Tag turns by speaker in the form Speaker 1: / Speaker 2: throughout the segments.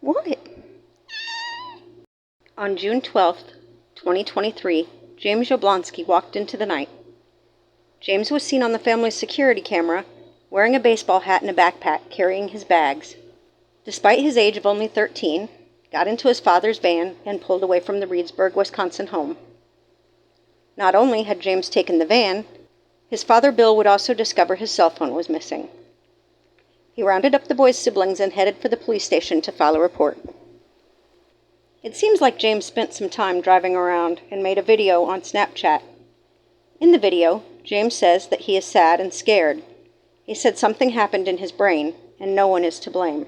Speaker 1: What? On June 12th, 2023, James Yoblankski walked into the night. James was seen on the family's security camera, wearing a baseball hat and a backpack, carrying his bags. Despite his age of only 13, got into his father's van and pulled away from the Reedsburg, Wisconsin home. Not only had James taken the van, his father Bill would also discover his cell phone was missing. He rounded up the boy's siblings and headed for the police station to file a report. It seems like James spent some time driving around and made a video on Snapchat. In the video, James says that he is sad and scared. He said something happened in his brain, and no one is to blame.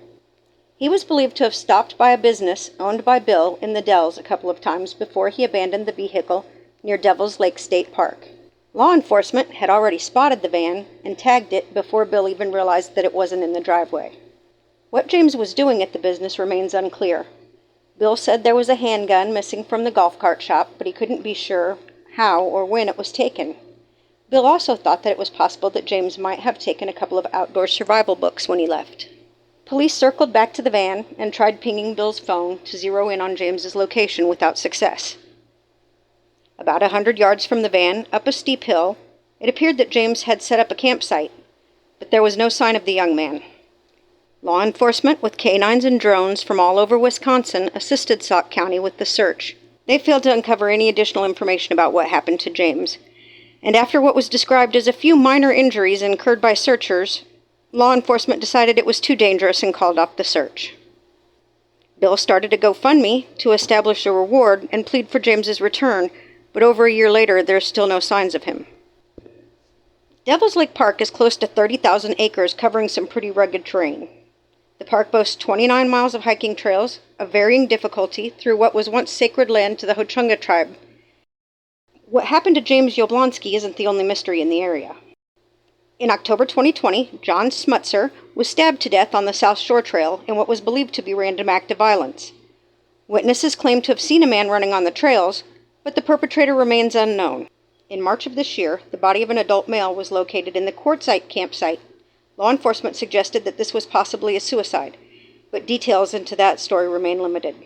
Speaker 1: He was believed to have stopped by a business owned by Bill in the Dells a couple of times before he abandoned the vehicle near Devil's Lake State Park. Law enforcement had already spotted the van and tagged it before Bill even realized that it wasn't in the driveway. What James was doing at the business remains unclear. Bill said there was a handgun missing from the golf cart shop, but he couldn't be sure how or when it was taken. Bill also thought that it was possible that James might have taken a couple of outdoor survival books when he left. Police circled back to the van and tried pinging Bill's phone to zero in on James's location without success. About 100 yards from the van, up a steep hill, it appeared that James had set up a campsite, but there was no sign of the young man. Law enforcement with canines and drones from all over Wisconsin assisted Sauk County with the search. They failed to uncover any additional information about what happened to James, and after what was described as a few minor injuries incurred by searchers, law enforcement decided it was too dangerous and called off the search. Bill started a GoFundMe to establish a reward and plead for James's return, but over a year later, there's still no signs of him. Devil's Lake Park is close to 30,000 acres, covering some pretty rugged terrain. The park boasts 29 miles of hiking trails of varying difficulty through what was once sacred land to the Ho-Chunga tribe. What happened to James Yoblankski isn't the only mystery in the area. In October 2020, John Smutzer was stabbed to death on the South Shore Trail in what was believed to be random act of violence. Witnesses claimed to have seen a man running on the trails, but the perpetrator remains unknown. In March of this year, the body of an adult male was located in the Quartzsite campsite. Law enforcement suggested that this was possibly a suicide, but details into that story remain limited.